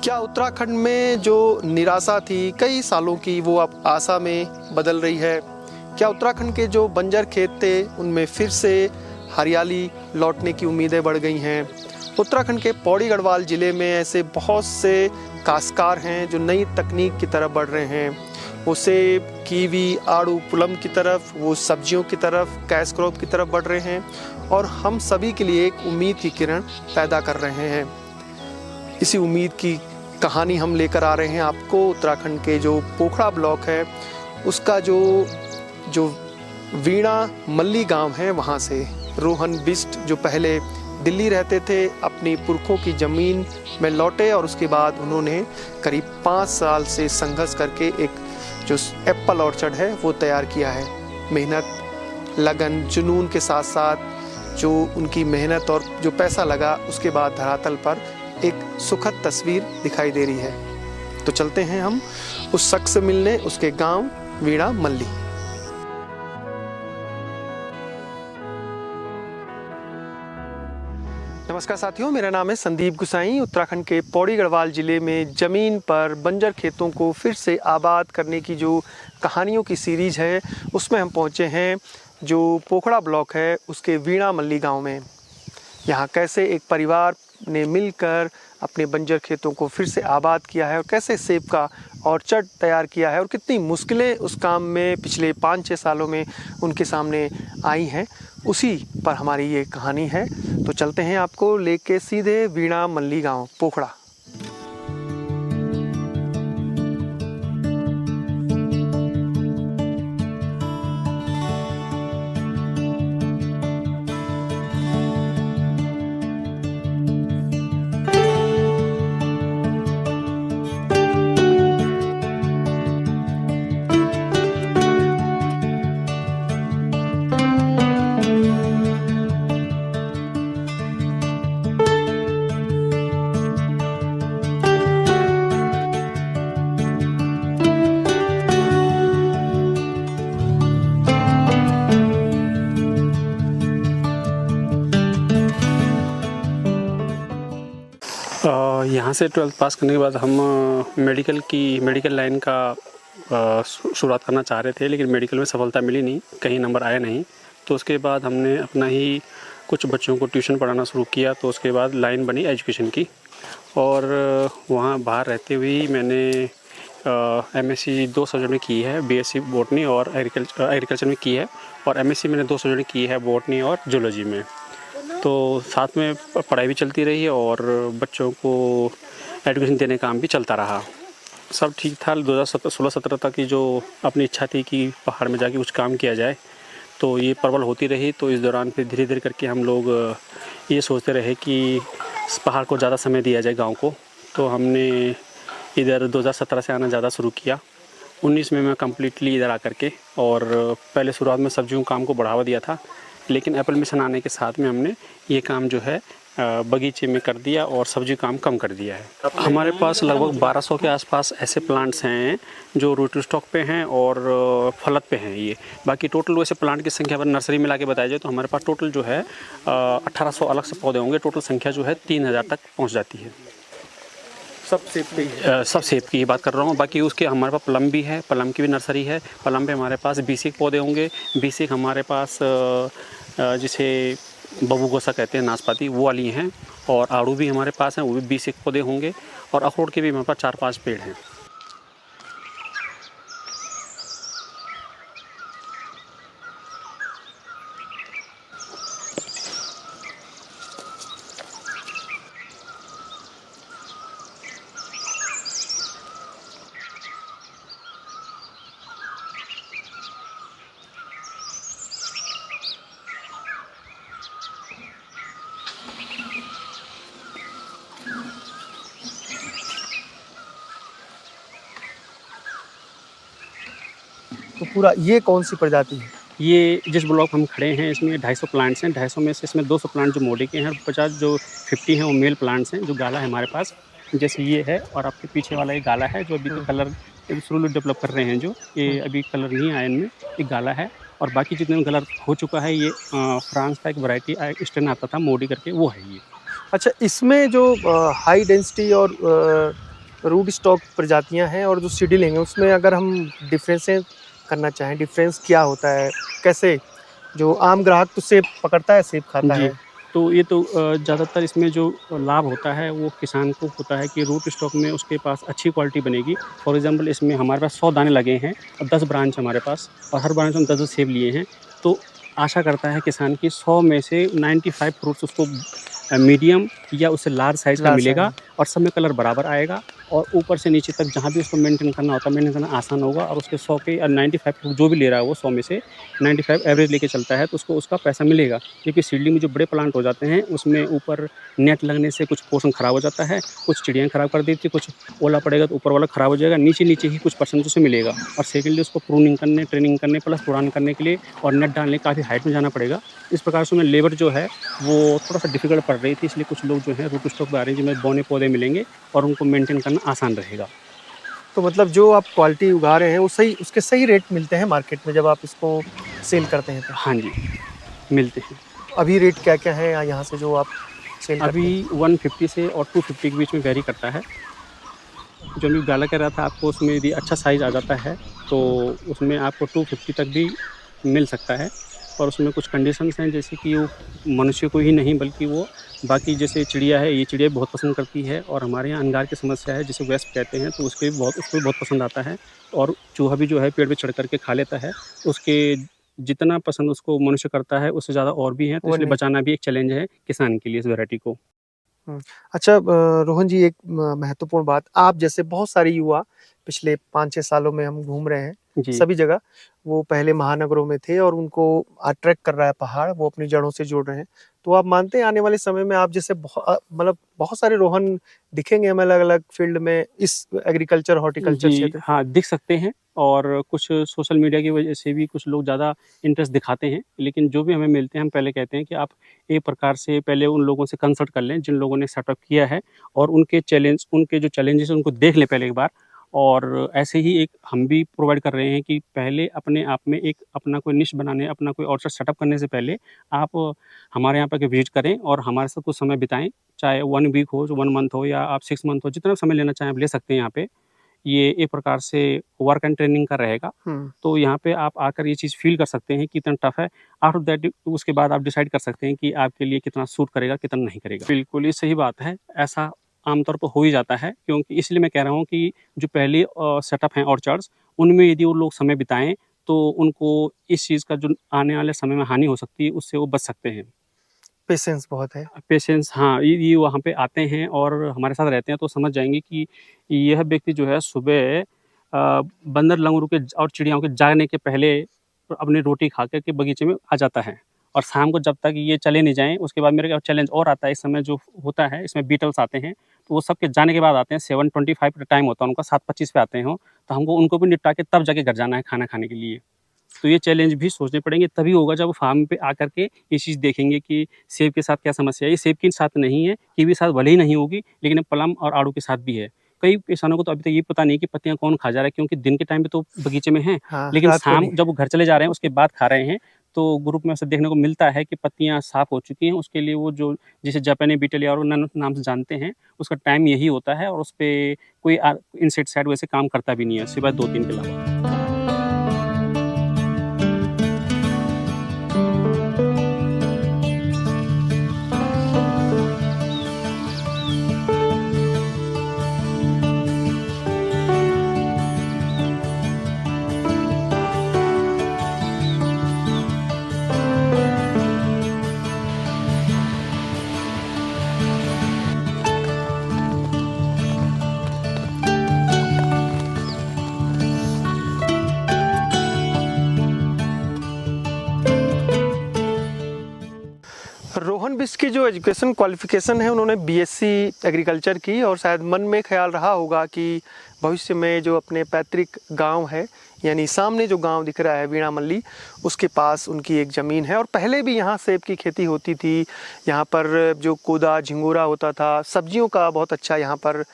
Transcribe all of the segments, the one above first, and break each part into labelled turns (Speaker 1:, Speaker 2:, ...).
Speaker 1: क्या उत्तराखंड में जो निराशा थी कई सालों की वो अब आशा में बदल रही है? क्या उत्तराखंड के जो बंजर खेत थे उनमें फिर से हरियाली लौटने की उम्मीदें बढ़ गई हैं? उत्तराखंड के पौड़ी गढ़वाल ज़िले में ऐसे बहुत से काश्तकार हैं जो नई तकनीक की तरफ बढ़ रहे हैं। वो सेब, कीवी, आड़ू, प्लम की तरफ, वो सब्जियों की तरफ, कैश क्रॉप की तरफ बढ़ रहे हैं और हम सभी के लिए एक उम्मीद की किरण पैदा कर रहे हैं। इसी उम्मीद की कहानी हम लेकर आ रहे हैं आपको। उत्तराखंड के जो पोखड़ा ब्लॉक है उसका जो वीणा मल्ली गांव है वहाँ से रोहन बिष्ट, जो पहले दिल्ली रहते थे, अपनी पुरखों की ज़मीन में लौटे और उसके बाद उन्होंने करीब 5 साल से संघर्ष करके एक जो एप्पल ऑर्चर्ड है वो तैयार किया है। मेहनत, लगन, जुनून के साथ साथ जो उनकी मेहनत और जो पैसा लगा उसके बाद धरातल पर एक सुखद तस्वीर दिखाई दे रही है। तो चलते हैं हम उस शख्स से मिलने, उसके गांव वीणा मल्ली। नमस्कार साथियों, मेरा नाम है संदीप गुसाई। उत्तराखंड के पौड़ी गढ़वाल ज़िले में ज़मीन पर बंजर खेतों को फिर से आबाद करने की जो कहानियों की सीरीज़ है उसमें हम पहुंचे हैं जो पोखड़ा ब्लॉक है उसके वीणा मल्ली गांव में। यहाँ कैसे एक परिवार ने मिलकर अपने बंजर खेतों को फिर से आबाद किया है और कैसे सेब का ऑर्चर्ड तैयार किया है और कितनी मुश्किलें उस काम में पिछले 5-6 सालों में उनके सामने आई हैं, उसी पर हमारी ये कहानी है। तो चलते हैं आपको लेके सीधे वीणा मल्ली गांव पोखड़ा।
Speaker 2: यहाँ से 12th पास करने के बाद हम मेडिकल लाइन का शुरुआत करना चाह रहे थे, लेकिन मेडिकल में सफलता मिली नहीं, कहीं नंबर आया नहीं। तो उसके बाद हमने अपना ही कुछ बच्चों को ट्यूशन पढ़ाना शुरू किया। तो उसके बाद लाइन बनी एजुकेशन की और वहाँ बाहर रहते हुए मैंने एमएससी 2 सब्जेक्ट में की है, बीएससी बॉटनी और एग्रीकल्चर में की है और एमएससी मैंने 2 सब्जेक्ट में की है, बॉटनी और जूलॉजी में। तो साथ में पढ़ाई भी चलती रही और बच्चों को एजुकेशन देने का काम भी चलता रहा। सब ठीक था। 2016-17 तक की जो अपनी इच्छा थी कि पहाड़ में जाके कुछ काम किया जाए, तो ये प्रबल होती रही। तो इस दौरान फिर धीरे धीरे करके हम लोग ये सोचते रहे कि इस पहाड़ को ज़्यादा समय दिया जाए गांव को। तो हमने इधर 2017 से आना ज़्यादा शुरू किया। 19 में मैं कम्प्लीटली इधर आकर के और पहले शुरुआत में सब्जियों काम को बढ़ावा दिया था, लेकिन एप्पल मिशन आने के साथ में हमने ये काम जो है बगीचे में कर दिया और सब्जी काम कम कर दिया है। हमारे पास लगभग 1200 के आसपास ऐसे प्लांट्स हैं जो रूट स्टॉक पे हैं और फलत पे हैं। ये बाकी टोटल वैसे प्लांट की संख्या पर नर्सरी मिला के बताया जाए तो हमारे पास टोटल जो है 1800 अलग से पौधे होंगे। टोटल संख्या जो है 3000 तक पहुँच जाती है। सब सेब की बात कर रहा हूँ। बाकी उसके हमारे पास प्लम भी है, प्लम की भी नर्सरी है। प्लम पे हमारे पास 20 पौधे होंगे। 20 हमारे पास जिसे बबू गोसा कहते हैं, नाशपाती, वो वाली हैं। और आड़ू भी हमारे पास हैं, वो भी 20 पौधे होंगे। और अखरोट के भी हमारे पास 4-5 पेड़ हैं।
Speaker 1: तो पूरा ये कौन सी प्रजाति है?
Speaker 2: ये जिस ब्लॉक हम खड़े हैं इसमें 250 प्लांट्स हैं। 250 में से इसमें 200 प्लांट जो मोडी के हैं और 50 जो 50 हैं वो मेल प्लांट्स हैं। जो गाला है हमारे पास, जैसे ये है, और आपके पीछे वाला ये गाला है जो अभी तो कलर शुरू डेवलप कर रहे हैं, जो ये अभी कलर नहीं आया इनमें, ये गाला है। और बाकी जितने में कलर हो चुका है ये फ्रांस का एक वैरायटी स्टेन आता था मोडी करके, वो है ये।
Speaker 1: अच्छा, इसमें जो हाई डेंसिटी और रूट स्टॉक प्रजातियां हैं और जो सीडलिंग है उसमें अगर हम डिफरेंसेस करना चाहें, डिफरेंस क्या होता है, कैसे जो आम ग्राहक तो सेब पकड़ता है, सेब खाता
Speaker 2: जी,
Speaker 1: है।
Speaker 2: तो ये तो ज़्यादातर इसमें जो लाभ होता है वो किसान को होता है कि रूट स्टॉक में उसके पास अच्छी क्वालिटी बनेगी। फॉर एग्ज़ाम्पल इसमें हमारे पास 100 दाने लगे हैं और 10 ब्रांच हमारे पास और हर ब्रांच में 10-10 सेब लिए हैं। तो आशा करता है किसान कि 100 में से 95 फ्रूट्स उसको मीडियम या उससे लार्ज साइज़ का
Speaker 1: लार्ज साइज
Speaker 2: मिलेगा
Speaker 1: में।
Speaker 2: और सब में कलर बराबर आएगा और ऊपर से नीचे तक जहाँ भी उसको मेंटेन करना होता है, मेंटेन करना आसान होगा और उसके 100 के 95 फ्रूट जो भी ले रहा है वो 100 में से 95 एवरेज लेके चलता है तो उसको उसका पैसा मिलेगा। क्योंकि सीडलिंग में जो बड़े प्लांट हो जाते हैं उसमें ऊपर नेट लगने से कुछ पोर्शन खराब हो जाता है, कुछ चिड़ियाँ खराब कर देती है, कुछ ओला पड़ेगा तो ऊपर वाला खराब हो जाएगा, नीचे-नीचे ही कुछ परसेंट उसे मिलेगा। और सेकंडली उसको प्रूनिंग करने, ट्रेनिंग करने प्लस पुरान करने के लिए और नेट डालने काफ़ी हाइट में जाना पड़ेगा। इस प्रकार से उन्हें लेबर जो है वो थोड़ा-सा डिफ़िकल्ट पड़ रही थी, इसलिए कुछ लोग जो हैं रूट स्टॉक पे आ रहे हैं जिनमें बौने पौधे मिलेंगे और उनको मेंटेन करना आसान रहेगा।
Speaker 1: तो मतलब जो आप क्वालिटी उगा रहे हैं वो सही, उसके सही रेट मिलते हैं मार्केट में जब आप इसको सेल करते हैं तो?
Speaker 2: हाँ जी, मिलते हैं।
Speaker 1: अभी रेट क्या-क्या है यहाँ से जो आप सेल
Speaker 2: अभी
Speaker 1: करते हैं?
Speaker 2: 150 से और 250 के बीच में वैरी करता है। जो मैं गाला कह रहा था आपको उसमें यदि अच्छा साइज़ आ जाता है, तो उसमें आपको 250 तक भी मिल सकता है और उसमें कुछ कंडीशंस हैं जैसे कि वो मनुष्य को ही नहीं बल्कि वो बाकी जैसे चिड़िया है, ये चिड़िया बहुत पसंद करती है और हमारे यहाँ अंगार की समस्या है जिसे वेस्प कहते हैं, तो उसको भी बहुत पसंद आता है और चूहा भी जो है पेड़ पे चढ़ कर के खा लेता है। उसके जितना पसंद उसको मनुष्य करता है, उससे ज़्यादा और भी हैं, तो
Speaker 1: वो
Speaker 2: इसलिए
Speaker 1: नहीं।
Speaker 2: बचाना भी एक चैलेंज है किसान के लिए इस वैरायटी को।
Speaker 1: हुँ। अच्छा, रोहन जी, एक महत्वपूर्ण बात, आप जैसे बहुत सारे युवा पिछले 5-6 सालों में हम घूम रहे हैं,
Speaker 2: जी।
Speaker 1: सभी जगह। वो पहले महानगरों में थे और उनको अट्रैक्ट कर रहा है पहाड़, वो अपनी जड़ों से जुड़ रहे हैं। तो आप मानते हैं आने वाले समय में आप जैसे मतलब बहुत सारे रोहन दिखेंगे हमें अलग-अलग फ़ील्ड में इस एग्रीकल्चर, हॉर्टिकल्चर
Speaker 2: जी,
Speaker 1: क्षेत्र?
Speaker 2: हाँ, दिख सकते हैं और कुछ सोशल मीडिया की वजह से भी कुछ लोग ज़्यादा इंटरेस्ट दिखाते हैं। लेकिन जो भी हमें मिलते हैं, हम पहले कहते हैं कि आप एक प्रकार से पहले उन लोगों से कंसल्ट कर लें, जिन लोगों ने सेटअप किया है और उनके जो चैलेंजेज़ हैं, उनको देख लें पहले एक बार। और ऐसे ही एक हम भी प्रोवाइड कर रहे हैं कि पहले अपने आप में एक अपना कोई निश बनाने, अपना कोई ऑर्चर्ड सेटअप करने से पहले आप हमारे यहाँ पे आके विज़िट करें और हमारे साथ कुछ समय बिताएँ। चाहे 1 वीक हो, 1 मंथ हो या आप 6 मंथ हो, जितना समय लेना चाहें आप ले सकते हैं यहाँ पे। ये एक प्रकार से वर्क एंड ट्रेनिंग का रहेगा।
Speaker 1: हुँ।
Speaker 2: तो यहाँ पे आप आकर ये चीज़ फ़ील कर सकते हैं कि कितना टफ़ है। आफ्टर दैट उसके बाद आप डिसाइड कर सकते हैं कि आपके लिए कितना सूट करेगा, कितना नहीं करेगा। बिल्कुल, ये सही बात है। ऐसा आमतौर पर हो ही जाता है क्योंकि इसलिए मैं कह रहा हूँ कि जो पहले सेटअप हैं ऑर्चर्ड्स, उनमें यदि वो लोग समय बिताएँ, तो उनको इस चीज़ का जो आने वाले समय में हानि हो सकती है, उससे वो बच सकते हैं।
Speaker 1: पेशेंस बहुत है।
Speaker 2: पेशेंस हाँ, ये वहाँ पे आते हैं और हमारे साथ रहते हैं तो समझ जाएँगे कि यह व्यक्ति जो है सुबह बंदर, लंगूर के और चिड़ियाओं के जागने के पहले अपनी रोटी खा कर के बगीचे में आ जाता है। और शाम को जब तक ये चले नहीं जाएँ उसके बाद मेरे चैलेंज और आता है इस समय जो होता है इसमें बीटल्स आते हैं, तो वो सबके जाने के बाद आते हैं 7:25 का टाइम होता है उनका 7:25 पे आते हैं वो, तो हमको उनको भी निपटा के तब जाके घर जाना है खाना खाने के लिए। तो ये चैलेंज भी सोचने पड़ेंगे तभी होगा जब वो फार्म पे आकर के ये चीज़ देखेंगे कि सेब के साथ क्या समस्या है। ये सेब के साथ नहीं है, कीवी के साथ भले ही नहीं होगी, लेकिन प्लम और आड़ू के साथ भी है। कई किसानों को तो अभी तक ये पता नहीं कि पत्तियाँ कौन खा जा रहा है क्योंकि दिन के टाइम पे तो बगीचे में हैं,
Speaker 1: हाँ,
Speaker 2: लेकिन
Speaker 1: रात को
Speaker 2: शाम
Speaker 1: नहीं।
Speaker 2: जब वो घर चले जा रहे हैं उसके बाद खा रहे हैं, तो ग्रुप में ऐसा देखने को मिलता है कि पत्तियाँ साफ़ हो चुकी हैं। उसके लिए वो जो जिसे जापानी बीटल या और नाम से जानते हैं, उसका टाइम यही होता है और उसपे कोई इंसेक्टिसाइड वैसे काम करता भी नहीं है, सिवाय 2-3 के अलावा।
Speaker 1: रोहन बिष्ट की जो एजुकेशन क्वालिफिकेशन है, उन्होंने बीएससी एग्रीकल्चर की और शायद मन में ख्याल रहा होगा कि भविष्य में जो अपने पैतृक गांव है, यानी सामने जो गांव दिख रहा है वीणा मल्ली, उसके पास उनकी एक ज़मीन है और पहले भी यहाँ सेब की खेती होती थी। यहाँ पर जो कोदा झिंगोरा होता था, सब्जियों का बहुत अच्छा यहाँ पर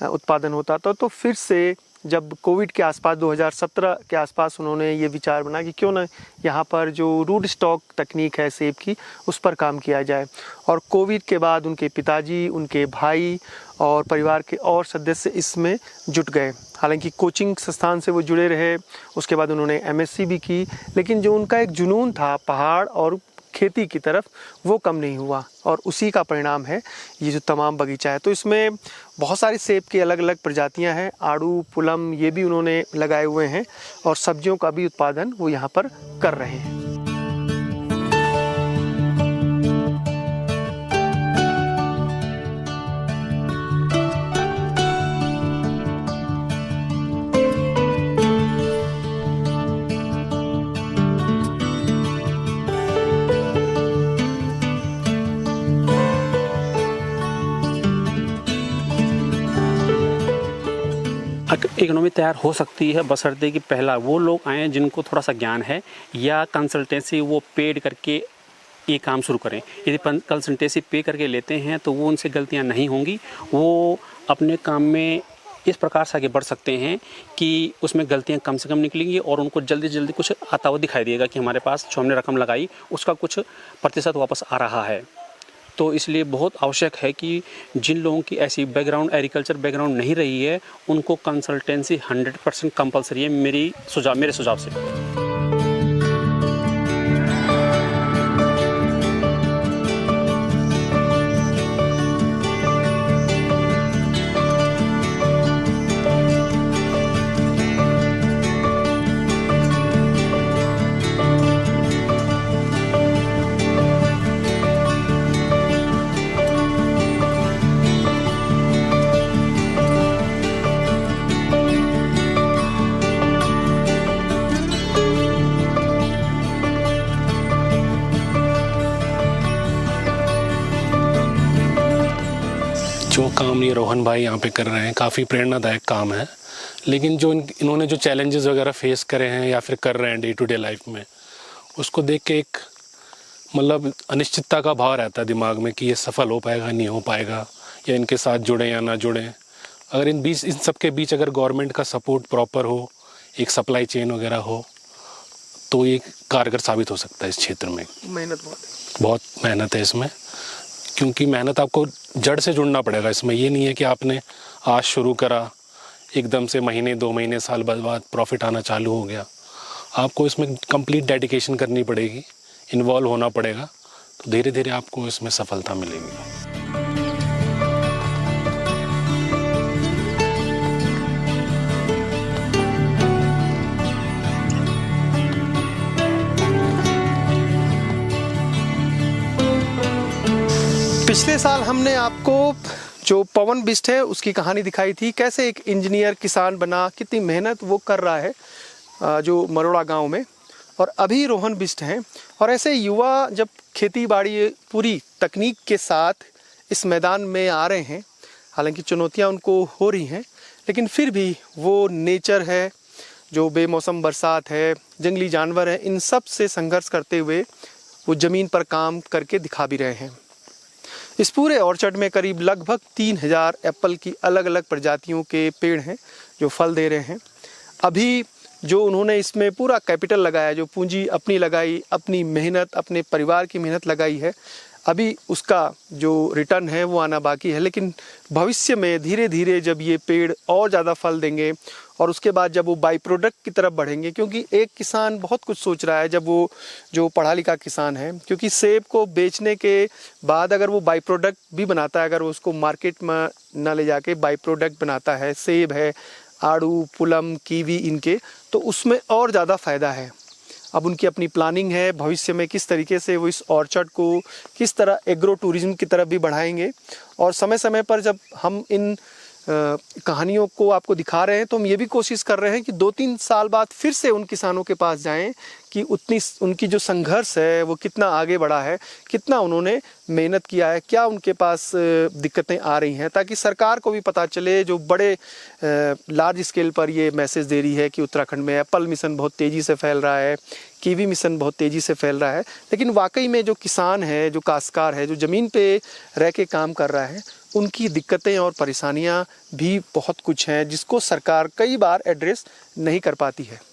Speaker 1: उत्पादन होता था। तो फिर से जब कोविड के आसपास 2017 के आसपास उन्होंने ये विचार बना कि क्यों ना यहाँ पर जो रूट स्टॉक तकनीक है सेब की उस पर काम किया जाए। और कोविड के बाद उनके पिताजी, उनके भाई और परिवार के और सदस्य इसमें जुट गए। हालांकि कोचिंग संस्थान से वो जुड़े रहे, उसके बाद उन्होंने एमएससी भी की, लेकिन जो उनका एक जुनून था पहाड़ और खेती की तरफ वो कम नहीं हुआ और उसी का परिणाम है ये जो तमाम बगीचा है। तो इसमें बहुत सारी सेब की अलग अलग प्रजातियां हैं, आड़ू, पुलम ये भी उन्होंने लगाए हुए हैं और सब्जियों का भी उत्पादन वो यहाँ पर कर रहे हैं।
Speaker 2: इकोनॉमी तैयार हो सकती है बशर्ते कि पहला वो लोग आएँ जिनको थोड़ा सा ज्ञान है या कंसल्टेंसी वो पेड करके ये काम शुरू करें। यदि कंसल्टेंसी पे करके लेते हैं तो वो उनसे गलतियां नहीं होंगी, वो अपने काम में इस प्रकार से आगे बढ़ सकते हैं कि उसमें गलतियां कम से कम निकलेंगी और उनको जल्दी जल्दी कुछ आता हुआ दिखाई देगा कि हमारे पास जो हमने रकम लगाई उसका कुछ प्रतिशत वापस आ रहा है। तो इसलिए बहुत आवश्यक है कि जिन लोगों की ऐसी बैकग्राउंड एग्रीकल्चर बैकग्राउंड नहीं रही है उनको कंसल्टेंसी 100% कंपलसरी है मेरे सुझाव से।
Speaker 3: जो काम ये रोहन भाई यहाँ पे कर रहे हैं काफ़ी प्रेरणादायक काम है, लेकिन जो इन्होंने जो चैलेंजेस वगैरह फेस करे हैं या फिर कर रहे हैं डे टू डे लाइफ में, उसको देख के एक मतलब अनिश्चितता का भाव रहता है दिमाग में कि ये सफल हो पाएगा नहीं हो पाएगा, या इनके साथ जुड़ें या ना जुड़ें। अगर इन सब के बीच अगर गवर्नमेंट का सपोर्ट प्रॉपर हो, एक सप्लाई चेन वगैरह हो, तो ये कारगर साबित हो सकता है इस क्षेत्र में।
Speaker 1: मेहनत
Speaker 3: बहुत मेहनत है इसमें, क्योंकि मेहनत आपको जड़ से जुड़ना पड़ेगा इसमें। ये नहीं है कि आपने आज शुरू करा एकदम से महीने 2 महीने साल बाद प्रॉफिट आना चालू हो गया। आपको इसमें कंप्लीट डेडिकेशन करनी पड़ेगी, इन्वॉल्व होना पड़ेगा, तो धीरे धीरे आपको इसमें सफलता मिलेगी।
Speaker 1: पिछले साल हमने आपको जो पवन बिष्ट है उसकी कहानी दिखाई थी, कैसे एक इंजीनियर किसान बना, कितनी मेहनत वो कर रहा है जो मरोड़ा गांव में। और अभी रोहन बिष्ट हैं और ऐसे युवा जब खेती बाड़ी पूरी तकनीक के साथ इस मैदान में आ रहे हैं, हालांकि चुनौतियां उनको हो रही हैं, लेकिन फिर भी वो नेचर है, जो बेमौसम बरसात है, जंगली जानवर हैं, इन सब से संघर्ष करते हुए वो ज़मीन पर काम करके दिखा भी रहे हैं। इस पूरे ऑर्चर्ड में करीब लगभग 3000 एप्पल की अलग अलग प्रजातियों के पेड़ हैं जो फल दे रहे हैं। अभी जो उन्होंने इसमें पूरा कैपिटल लगाया, जो पूंजी अपनी लगाई, अपनी मेहनत, अपने परिवार की मेहनत लगाई है, अभी उसका जो रिटर्न है वो आना बाकी है। लेकिन भविष्य में धीरे धीरे जब ये पेड़ और ज़्यादा फल देंगे और उसके बाद जब वो बाई प्रोडक्ट की तरफ बढ़ेंगे, क्योंकि एक किसान बहुत कुछ सोच रहा है, जब वो जो पढ़ा लिखा किसान है, क्योंकि सेब को बेचने के बाद अगर वो बाई प्रोडक्ट भी बनाता है, अगर वो उसको मार्केट में ना ले जाके बाई प्रोडक्ट बनाता है, सेब है, आड़ू, पुलम, कीवी, इनके, तो उसमें और ज़्यादा फ़ायदा है। अब उनकी अपनी प्लानिंग है भविष्य में किस तरीके से वो इस ऑर्चर्ड को किस तरह एग्रो टूरिज्म की तरफ भी बढ़ाएंगे। और समय समय पर जब हम इन कहानियों को आपको दिखा रहे हैं तो हम ये भी कोशिश कर रहे हैं कि 2-3 साल बाद फिर से उन किसानों के पास जाएं कि उनकी जो संघर्ष है वो कितना आगे बढ़ा है, कितना उन्होंने मेहनत किया है, क्या उनके पास दिक्कतें आ रही हैं, ताकि सरकार को भी पता चले, जो बड़े लार्ज स्केल पर ये मैसेज दे रही है कि उत्तराखंड में एप्पल मिशन बहुत तेज़ी से फैल रहा है, कीवी मिशन बहुत तेज़ी से फैल रहा है, लेकिन वाकई में जो किसान है, जो काश्तकार है, जो ज़मीन पे रह के काम कर रहा है, उनकी दिक्कतें और परेशानियां भी बहुत कुछ हैं जिसको सरकार कई बार एड्रेस नहीं कर पाती है।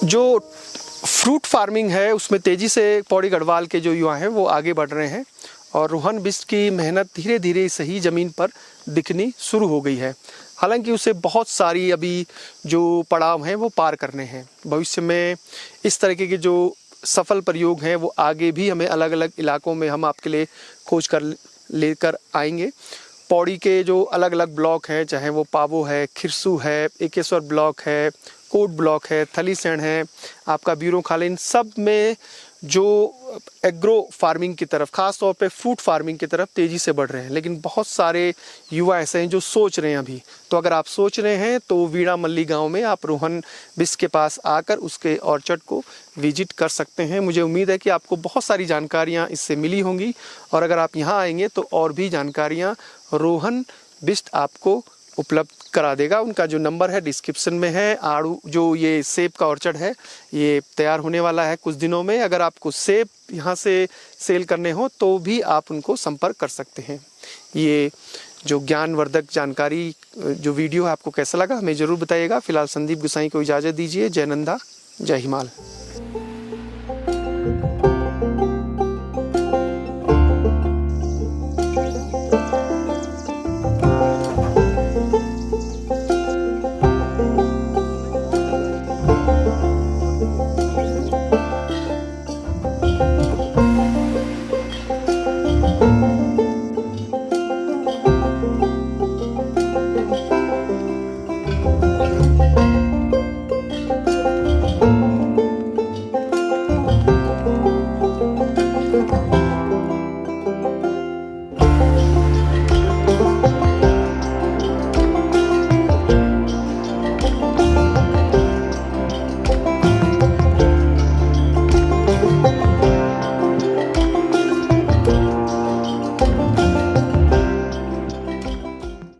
Speaker 1: जो फ्रूट फार्मिंग है उसमें तेज़ी से पौड़ी गढ़वाल के जो युवा हैं वो आगे बढ़ रहे हैं और रोहन बिष्ट की मेहनत धीरे धीरे सही ज़मीन पर दिखनी शुरू हो गई है। हालांकि उसे बहुत सारी अभी जो पड़ाव हैं वो पार करने हैं। भविष्य में इस तरीके के जो सफल प्रयोग हैं वो आगे भी हमें अलग अलग इलाकों में हम आपके लिए खोज कर लेकर आएंगे। पौड़ी के जो अलग अलग ब्लॉक हैं, चाहे वो पावो है, खिरसू है, एकेश्वर ब्लॉक है, कोट ब्लॉक है, थलीसैंण है, आपका ब्यूरो खाली, इन सब में जो एग्रो फार्मिंग की तरफ, ख़ास तौर पे फ्रूट फार्मिंग की तरफ तेज़ी से बढ़ रहे हैं। लेकिन बहुत सारे युवा ऐसे हैं जो सोच रहे हैं अभी। तो अगर आप सोच रहे हैं तो वीणा मल्ली गांव में आप रोहन बिष्ट के पास आकर उसके ऑर्चर्ड को विजिट कर सकते हैं। मुझे उम्मीद है कि आपको बहुत सारी जानकारियाँ इससे मिली होंगी और अगर आप यहाँ आएंगे तो और भी जानकारियाँ रोहन बिष्ट आपको उपलब्ध करा देगा। उनका जो नंबर है डिस्क्रिप्शन में है। आड़ू जो ये सेब का ऑर्चर्ड है ये तैयार होने वाला है कुछ दिनों में। अगर आपको सेब यहाँ से सेल करने हो तो भी आप उनको संपर्क कर सकते हैं। ये जो ज्ञानवर्धक जानकारी जो वीडियो है आपको कैसा लगा हमें ज़रूर बताइएगा। फिलहाल संदीप गुसाई को इजाज़त दीजिए। जय नंदा, जय हिमाल।